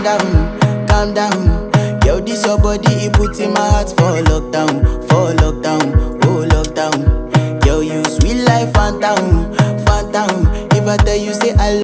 calm down. Yo, this your body, it put in my heart for lockdown, oh lockdown. Yo, you sweet life, phantom. If I tell you say I